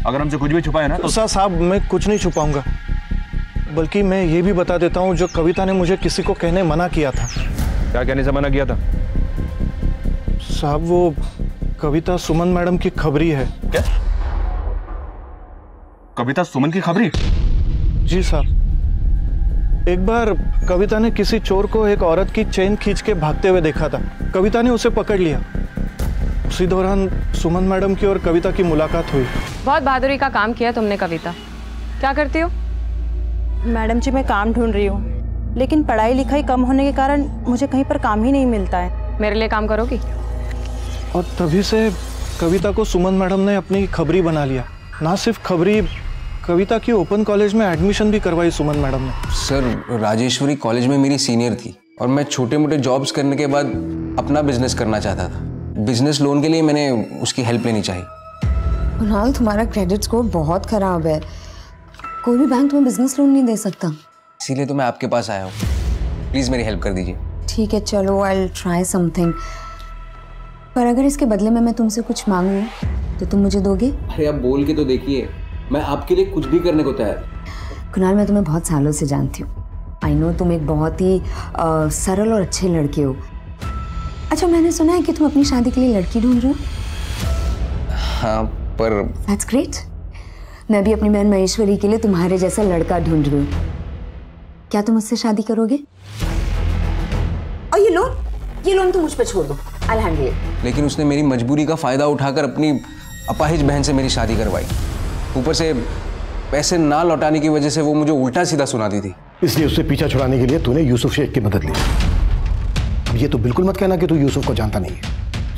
अगर हमसे कुछ भी छुपाया ना तो साहब मैं कुछ नहीं छुपाऊंगा, बल्कि मैं ये भी बता देता हूं जो कविता ने मुझे किसी को कहने मना किया था। क्या कहने से मना किया था? साहब वो कविता सुमन मैडम की खबरी है। क्या? कविता सुमन की खबरी? जी साहब। एक बार कविता ने किसी चोर को एक औरत की चेन खींच के भागते हुए देखा था। कविता ने उसे पकड़ लिया। उसी दौरान सुमन मैडम की और कविता की मुलाकात हुई। बहुत बहादुरी का काम किया तुमने कविता। क्या करती हो? मैडम जी मैं काम ढूंढ रही हूँ, लेकिन पढ़ाई लिखाई कम होने के कारण मुझे कहीं पर काम ही नहीं मिलता है। मेरे लिए काम करोगी? और तभी से कविता को सुमन मैडम ने अपनी खबरी बना लिया। ना सिर्फ खबरी, कविता की ओपन कॉलेज में एडमिशन भी करवाई सुमन मैडम ने। सर राजेश्वरी कॉलेज में मेरी सीनियर थी और मैं छोटे मोटे जॉब्स करने के बाद अपना बिजनेस करना चाहता था। बिजनेस लोन के लिए मैंने उसकी हेल्प लेनी चाहिए। कुणाल तुम्हारा क्रेडिट स्कोर बहुत खराब है, कोई भी बैंक तुम्हें बिजनेस लोन नहीं दे सकता। इसीलिए तो मैं आपके पास आया हूँ, प्लीज मेरी हेल्प कर दीजिए। ठीक है चलो, आई विल ट्राई समथिंग, पर अगर इसके बदले में मैं तुमसे कुछ मांगूं तो तुम मुझे दोगे? अरे आप बोल के तो देखिए, मैं आपके लिए कुछ भी करने को तैयार। कुणाल मैं तुम्हें बहुत सालों से जानती हूँ। आई नो तुम एक बहुत ही सरल और अच्छे लड़के हो। अच्छा मैंने सुना है कि तुम अपनी शादी के लिए लड़की ढूंढ रहे हो। हाँ पर दैट्स ग्रेट। मैं भी अपनी बहन महेश्वरी के लिए तुम्हारे जैसा लड़का ढूंढ रही हूँ। क्या तुम मुझसे शादी करोगे? और ये लोन तुम मुझ पर छोड़ दो, आई विल हैंडल इट। लेकिन उसने मेरी मजबूरी का फायदा उठाकर अपनी अपाहिज बहन से मेरी शादी करवाई। ऊपर से पैसे ना लौटाने की वजह से वो मुझे उल्टा सीधा सुनाती थी। इसलिए उससे पीछा छुड़ाने के लिए तूने यूसुफ शेख की मदद ली। अब ये तो बिल्कुल मत कहना कि तू यूसुफ को जानता नहीं है।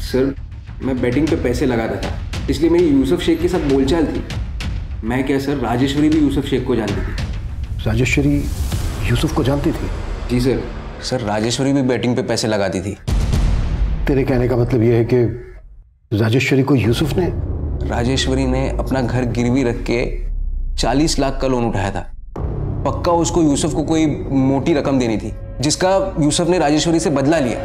सर मैं बेटिंग पे पैसे लगाता था, इसलिए मेरी यूसुफ शेख के साथ बोलचाल थी। मैं क्या सर, राजेश्वरी भी यूसुफ शेख को जानती थी। राजेश्वरी यूसुफ को जानती थी? जी सर। सर राजेश्वरी भी बैटिंग पे पैसे लगाती थी। तेरे कहने का मतलब यह है कि राजेश्वरी को यूसुफ ने? राजेश्वरी ने अपना घर गिरवी रख के 40 लाख का लोन उठाया था। पक्का उसको यूसुफ को कोई मोटी रकम देनी थी, जिसका यूसुफ ने राजेश्वरी से बदला लिया।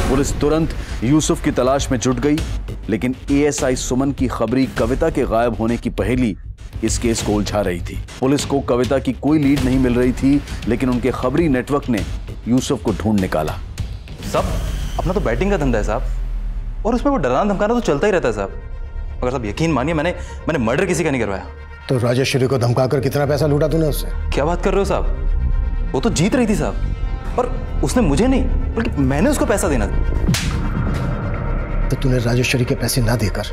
पुलिस तुरंत यूसुफ की तलाश में जुट गई, लेकिन एएसआई सुमन की खबरी कविता के गायब होने की पहेली इस केस को उलझा रही थी। पुलिस को कविता की कोई लीड नहीं मिल रही थी, लेकिन उनके खबरी नेटवर्क ने यूसुफ को ढूंढ निकाला। साहब अपना तो बैटिंग का धंधा है साहब, और उसमें वो डराना धमकाना तो चलता ही रहता है साहब। अगर साहब यकीन मानिए, मैंने मर्डर किसी का नहीं करवाया। तो राजेश्वरी को धमकाकर कितना पैसा लूटा तूने उससे? क्या बात कर रहे हो साहब, वो तो जीत रही थी साहब, और उसने मुझे नहीं बल्कि मैंने उसको पैसा देना था। तो तूने राजेश्वरी के पैसे ना देकर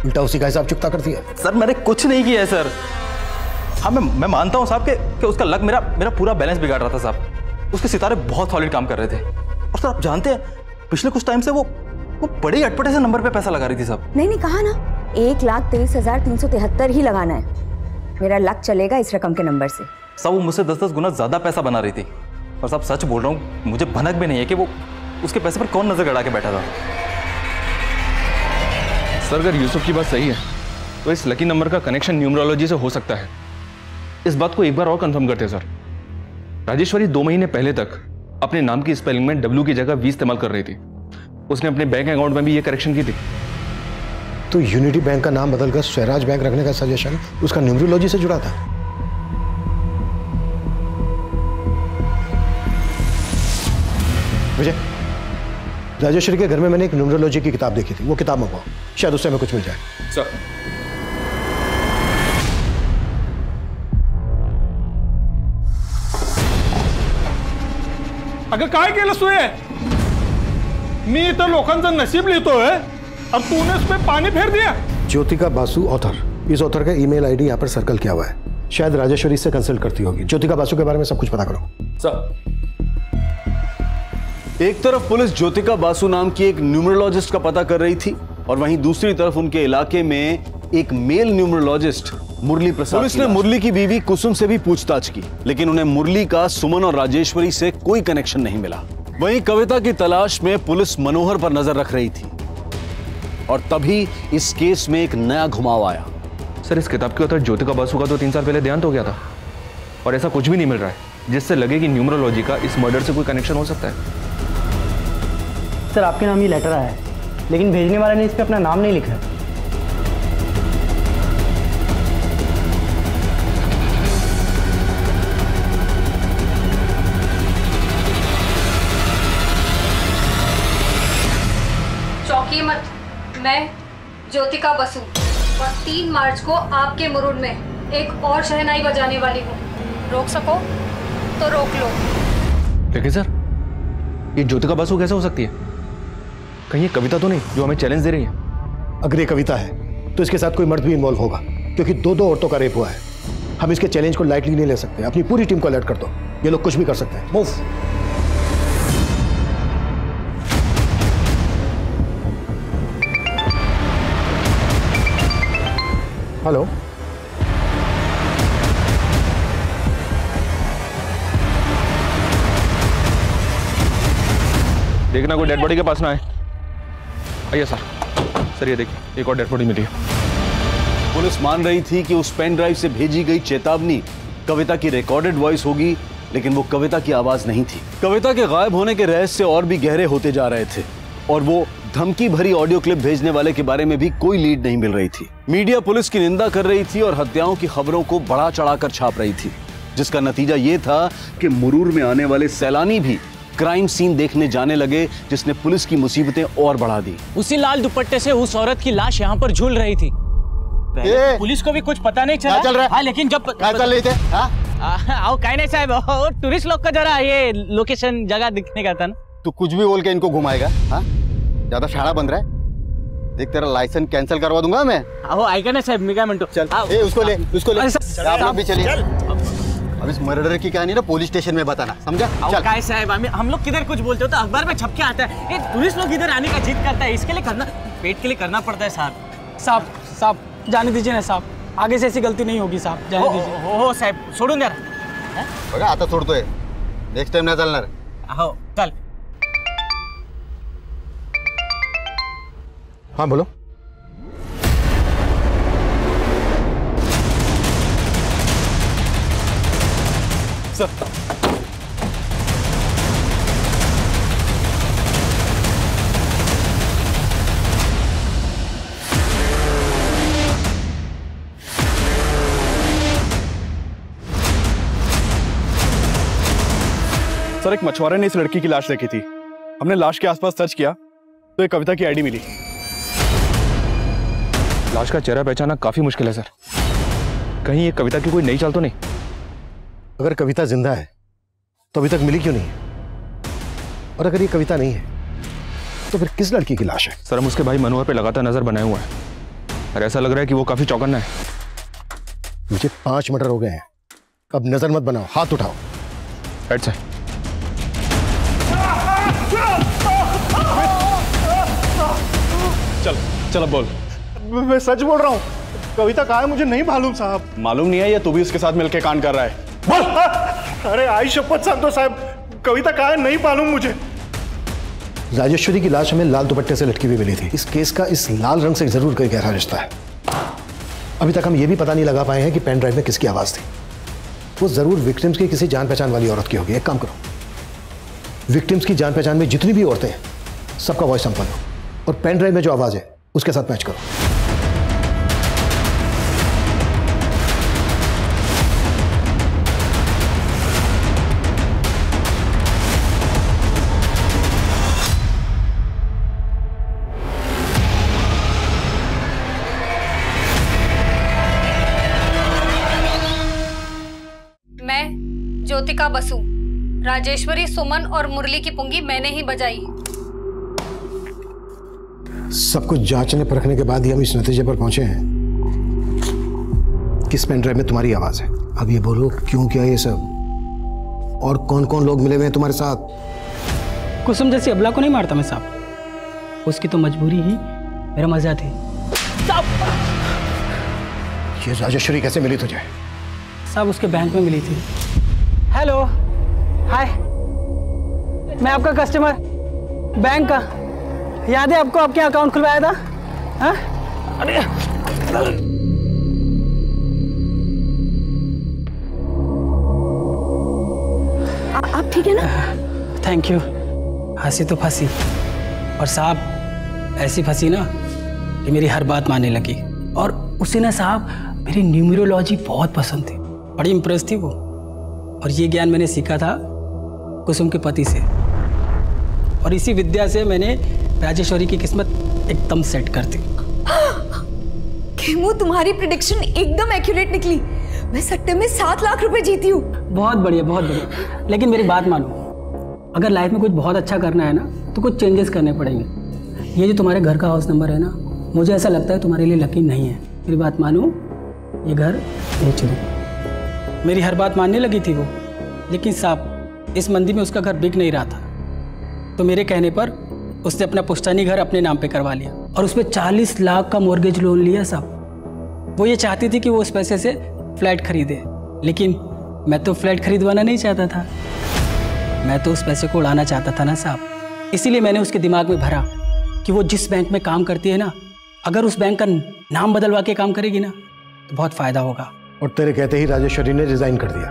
उल्टा उसी का हिसाब चुकता कर दिया? सर मैंने कुछ नहीं किया है सर। हाँ मैं मानता हूँ साहब कि उसका लक मेरा पूरा बैलेंस बिगाड़ रहा था साहब। उसके सितारे बहुत सॉलिड काम कर रहे थे, और सर आप जानते हैं पिछले कुछ टाइम से वो बड़े अटपटे से नंबर पे पैसा लगा रही थी साहब। नहीं कहा ना, 1,23,373 ही लगाना है। मेरा लक चलेगा इस रकम के नंबर से। साहब वो मुझसे 10-10 गुना ज्यादा पैसा बना रही थी, और साहब सच बोल रहा हूँ, मुझे भनक भी नहीं है कि वो उसके पैसे पर कौन नजर गड़ा के बैठा था। सर अगर यूसुफ की बात सही है तो इस लकी नंबर का कनेक्शन न्यूमरोलॉजी से हो सकता है। इस बात को एक बार और कंफर्म करते हैं सर। राजेश्वरी 2 महीने पहले तक अपने नाम की स्पेलिंग में W की जगह V इस्तेमाल कर रही थी। उसने अपने बैंक अकाउंट में भी ये करेक्शन की थी। तो यूनिटी बैंक का नाम बदलकर स्वराज बैंक रखने का सजेशन उसका न्यूमरोलॉजी से जुड़ा था। विजय, राजेश्वरी के घर में मैंने एक न्यूमरोलॉजी की किताब देखी थी, वो किताब मंगवाओ, शायद उससे हमें कुछ मिल जाए। सर। अगं काय केलं सुये? मी इथं लोकांचं नशीब लिहितोय और तूने उसमें पानी फेर दिया। ज्योतिका बासु ऑथर, इस ऑथर का ईमेल आईडी यहाँ पर सर्कल किया हुआ है, शायद राजेश्वरी से कंसल्ट करती होगी। ज्योतिका बासु के बारे में सब कुछ पता करो। सर। एक तरफ पुलिस ज्योतिका बासु नाम की एक न्यूमरोलॉजिस्ट का पता कर रही थी और वहीं दूसरी तरफ उनके इलाके में एक मेल न्यूमरोलॉजिस्ट मुरली प्रसाद। पुलिस ने मुरली की बीवी कुसुम से भी पूछताछ की, लेकिन उन्हें मुरली का सुमन और राजेश्वरी से कोई कनेक्शन नहीं मिला। वहीं कविता की तलाश में पुलिस मनोहर पर नजर रख रही थी और तभी इस केस में एक नया घुमाव आया। सर, इस किताब के author ज्योतिका बासु का तो 3 साल पहले देहांत हो गया था और ऐसा कुछ भी नहीं मिल रहा है जिससे लगे कि न्यूमरोलॉजी का इस मर्डर से कोई कनेक्शन हो सकता है। सर, आपके नाम ही लेटर आया है, लेकिन भेजने वाले ने इस पे अपना नाम नहीं लिखा है। चौंकिए मत, मैं ज्योतिका बसु और 3 मार्च को आपके मुरुड में एक और शहनाई बजाने वाली हूँ। रोक सको तो रोक लो। लेकिन सर, ये ज्योतिका बासु कैसे हो सकती है? कहीं ये कविता तो नहीं जो हमें चैलेंज दे रही है? अगर ये कविता है तो इसके साथ कोई मर्द भी इन्वॉल्व होगा, क्योंकि 2 औरतों का रेप हुआ है। हम इसके चैलेंज को लाइटली नहीं ले सकते। अपनी पूरी टीम को अलर्ट कर दो, ये लोग कुछ भी कर सकते हैं। मूव। हेलो, देखना कोई डेड बॉडी के पास ना आए। आइए सर। सर, ये देखिए, एक और डेड बॉडी मिली है। पुलिस मान रही थी कि उस पेन ड्राइव से भेजी गई चेतावनी कविता की रिकॉर्डेड वॉइस होगी, लेकिन वो कविता की आवाज नहीं थी। कविता के गायब होने के रहस्य और भी गहरे होते जा रहे थे और वो धमकी भरी ऑडियो क्लिप भेजने वाले के बारे में भी कोई लीड नहीं मिल रही थी। मीडिया पुलिस की निंदा कर रही थी और हत्याओं की खबरों को बढ़ा चढ़ाकर छाप रही थी, जिसका नतीजा ये था कि मुरूर में आने वाले सैलानी भी क्राइम सीन देखने जाने लगे, जिसने पुलिस की मुसीबतें और बढ़ा दी। उसी लाल दुपट्टे से उस औरत की लाश यहाँ पर झूल रही थी। पुलिस को भी कुछ पता नहीं चला। चल रहा है? हाँ, लेकिन जब कहाँ चल रहे थे? आओ काय नहीं साहब, टूरिस्ट लोग का जरा ये लोकेशन जगह दिखने का था ना। तू कुछ भी बोल के इनको घुमाएगा? हाँ, ज्यादा शाड़ा बन रहा है। देख, तेरा लाइसेंस कैंसिल करवा दूंगा मैं। आओ आएगा ना साहब, मैं क्या मिनटो। चल, ए, उसको ले, उसको ले। आप लोग भी चलिए। अब इस मर्डर की कहानी ना पुलिस स्टेशन में बताना, समझा? चल काय साहब, हम लोग किधर कुछ बोलते हो तो अखबार में छप के आता है। ये टूरिस्ट लोग इधर आने का जिद करता है, इसके लिए करना, पेट के लिए करना पड़ता है साहब। साहब जाने दीजिए ना साहब, आगे से ऐसी गलती नहीं होगी साहब, जाने दीजिए। हो साहब, सोडून जरा। बघा आता सोडतोय, नेक्स्ट टाइम नाही चालणार। हो, चल। हाँ बोलो। सर, सर, एक मछुआरे ने इस लड़की की लाश देखी थी। हमने लाश के आसपास सर्च किया तो एक कविता की आईडी मिली। लाश का चेहरा पहचानना काफी मुश्किल है सर। कहीं ये कविता की कोई नई चाल तो नहीं? अगर कविता जिंदा है तो अभी तक मिली क्यों नहीं है? और अगर ये कविता नहीं है तो फिर किस लड़की की लाश है? सर, हम उसके भाई मनोहर पे लगातार नजर बनाए हुए हैं और ऐसा लग रहा है कि वो काफी चौकन्ना है। मुझे 5 मर्डर हो गए हैं, अब नजर मत बनाओ, हाथ उठाओ। Right sir. चल चल, बोल। मैं सच बोल रहा हूँ, कविता कहाँ है मुझे नहीं मालूम साहब। मालूम नहीं है या तू भी उसके साथ मिलके कांड कर रहा है? बोल। अरे आई शपथ सांगतो साहब, कविता कहाँ है नहीं मालूम मुझे। राजेश्वरी की लाश हमें लाल दुपट्टे से लटकी हुई मिली थी। इस केस का इस लाल रंग से जरूर कोई गहरा रिश्ता है। अभी तक हम ये भी पता नहीं लगा पाए हैं कि पेन ड्राइव में किसकी आवाज थी। वो जरूर विक्टिम्स की किसी जान पहचान वाली औरत की होगी। एक काम करो, विक्टिम्स की जान पहचान में जितनी भी औरतें हैं सबका वॉइस सैंपल लो और पेन ड्राइव में जो आवाज है उसके साथ मैच करो। मैं ज्योतिका बसु, राजेश्वरी, सुमन और मुरली की पुंगी मैंने ही बजाई। सब कुछ जांचने परखने के बाद ही हम इस नतीजे पर पहुंचे हैं किस पेन ड्राइव में तुम्हारी आवाज है। अब ये बोलो क्यों किया ये सब, और कौन कौन लोग मिले हुए हैं तुम्हारे साथ? कुसुम जैसी अबला को नहीं मारता मैं साहब, उसकी तो मजबूरी ही मेरा मजा थी। ये राजेश्वरी कैसे मिली तुझे? साहब उसके बैंक में मिली थी। हेलो, हाय, मैं आपका कस्टमर बैंक का, याद है आपको? आपके अकाउंट खुलवाया था। हाँ? अरे आप ठीक है ना? Thank you. हंसी तो फंसी, और साहब ऐसी फंसी ना कि मेरी हर बात मानने लगी। और उसे ना साहब मेरी न्यूमरोलॉजी बहुत पसंद थी, बड़ी इम्प्रेस थी वो। और ये ज्ञान मैंने सीखा था कुसुम के पति से, और इसी विद्या से मैंने राजेश्वरी की किस्मत एकदम सेट कर दी। खेमू, तुम्हारी प्रेडिक्शन एकदम एक्यूरेट निकली। मैं सट्टे में 7 लाख रुपए जीती हूँ। बहुत बढ़िया, बहुत बढ़िया। लेकिन मेरी बात मानो, अगर लाइफ में कुछ बहुत अच्छा करना है ना तो कुछ चेंजेस करने पड़ेंगे। ये जो तुम्हारे घर का हाउस नंबर है ना, मुझे ऐसा लगता है तुम्हारे लिए लकी नहीं है। मेरी बात मानो, ये घर बेच दो। मेरी हर बात मानने लगी थी वो, लेकिन साहब इस मंदी में उसका घर बिक नहीं रहा था, तो मेरे कहने पर उसने अपना पुश्तैनी घर अपने नाम पे करवा लिया और उसमें 40 लाख का मॉर्गेज लोन लिया साहब। वो ये चाहती थी कि वो उस पैसे से फ्लैट खरीदे, लेकिन मैं तो फ्लैट खरीदवाना नहीं चाहता था, मैं तो उस पैसे को उड़ाना चाहता था ना साहब। इसीलिए मैंने उसके दिमाग में भरा कि वो जिस बैंक में काम करती है ना, अगर उस बैंक का नाम बदलवा के काम करेगी ना तो बहुत फायदा होगा। और तेरे कहते ही राजेश्वरी ने रिजाइन कर दिया,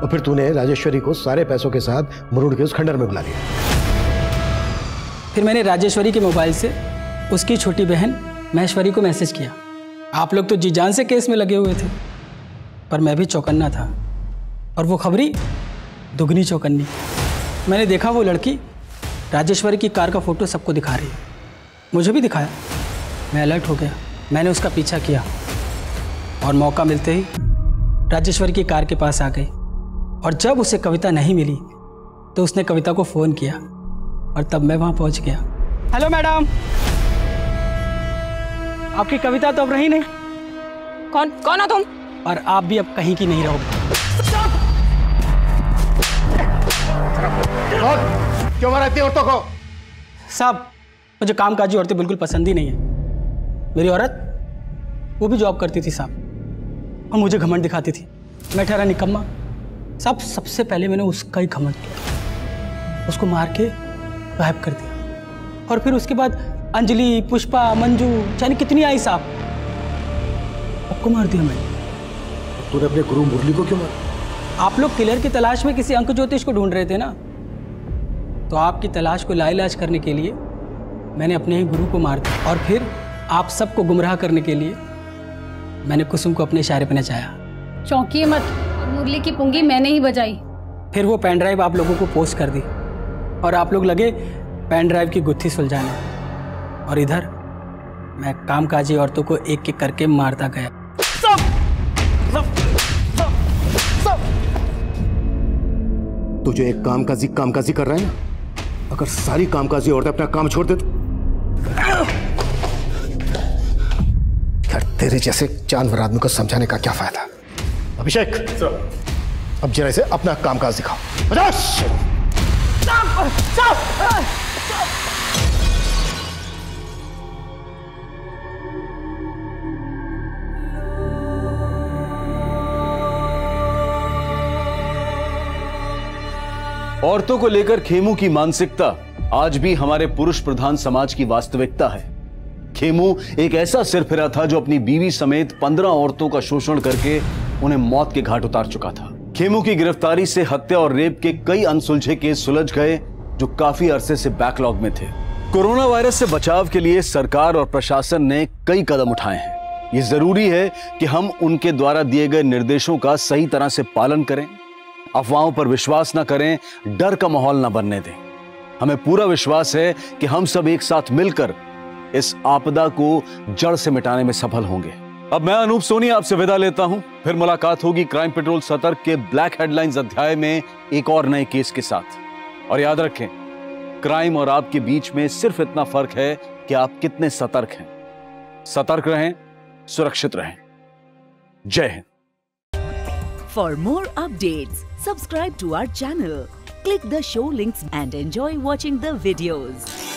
और फिर तूने राजेश्वरी को सारे पैसों के साथ मुरुड़ के उस खंडर में बुला लिया। फिर मैंने राजेश्वरी के मोबाइल से उसकी छोटी बहन महेश्वरी को मैसेज किया। आप लोग तो जी जान से केस में लगे हुए थे, पर मैं भी चौकन्ना था, और वो खबरी दुगनी चौकन्नी। मैंने देखा वो लड़की राजेश्वरी की कार का फोटो सबको दिखा रही है, मुझे भी दिखाया। मैं अलर्ट हो गया, मैंने उसका पीछा किया, और मौका मिलते ही राजेश्वरी की कार के पास आ गई। और जब उसे कविता नहीं मिली तो उसने कविता को फ़ोन किया, और तब मैं वहाँ पहुँच गया। हेलो मैडम, आपकी कविता तो अब रही नहीं। कौन हो तुम? और आप भी अब कहीं की नहीं रहोगे। क्यों मारा इतनी औरतों को? साहब मुझे कामकाजी औरतें बिल्कुल पसंद ही नहीं है। मेरी औरत वो भी जॉब करती थी साहब, और मुझे घमंड दिखाती थी। मैं ठहरा निकम्मा साहब। सबसे पहले मैंने उसका ही घमंड किया, उसको मार के गायब कर दिया। और फिर उसके बाद अंजलि, पुष्पा, मंजू, जाने कितनी आई साहब, सबको मार दिया मैंने। तूने अपने गुरु मुरली को क्यों मारा? आप लोग किलर की तलाश में किसी अंक ज्योतिष को ढूंढ रहे थे ना, तो आपकी तलाश को लाइलाज करने के लिए मैंने अपने ही गुरु को मार दिया। और फिर आप सबको गुमराह करने के लिए मैंने कुसुम को अपने इशारे पर नचाया। चौंकिए मत, मुरली की पुंगी मैंने ही बजाई। फिर वो पेन ड्राइव आप लोगों को पोस्ट कर दी, और आप लोग लगे पेन ड्राइव की गुत्थी सुलझाने, और इधर मैं कामकाजी औरतों को एक एक करके मारता गया। तू जो एक कामकाजी कर रहा है ना, अगर सारी कामकाजी औरतें अपना काम छोड़ दे तो यार तेरे जैसे जानवर आदमी को समझाने का क्या फायदा? अभिषेक अब जरा इसे अपना कामकाज दिखाओ। औरतों को लेकर खेमू की मानसिकता आज भी हमारे पुरुष प्रधान समाज की वास्तविकता है। खेमू एक ऐसा सिरफिरा था जो अपनी बीवी समेत 15 औरतों का शोषण करके उन्हें मौत के घाट उतार चुका था। खेमू की गिरफ्तारी से हत्या और रेप के कई अनसुलझे केस सुलझ गए जो काफी अरसे से बैकलॉग में थे। कोरोना वायरस से बचाव के लिए सरकार और प्रशासन ने कई कदम उठाए हैं। ये जरूरी है कि हम उनके द्वारा दिए गए निर्देशों का सही तरह से पालन करें, अफवाहों पर विश्वास न करें, डर का माहौल न बनने दें। हमें पूरा विश्वास है कि हम सब एक साथ मिलकर इस आपदा को जड़ से मिटाने में सफल होंगे। अब मैं अनूप सोनी आपसे विदा लेता हूं। फिर मुलाकात होगी क्राइम पेट्रोल सतर्क के ब्लैक हेडलाइंस अध्याय में एक और नए केस के साथ। और याद रखें, क्राइम और आपके बीच में सिर्फ इतना फर्क है कि आप कितने सतर्क हैं। सतर्क रहें, सुरक्षित रहें। जय Hind. For more updates, subscribe to our channel, click the show links and enjoy watching the videos.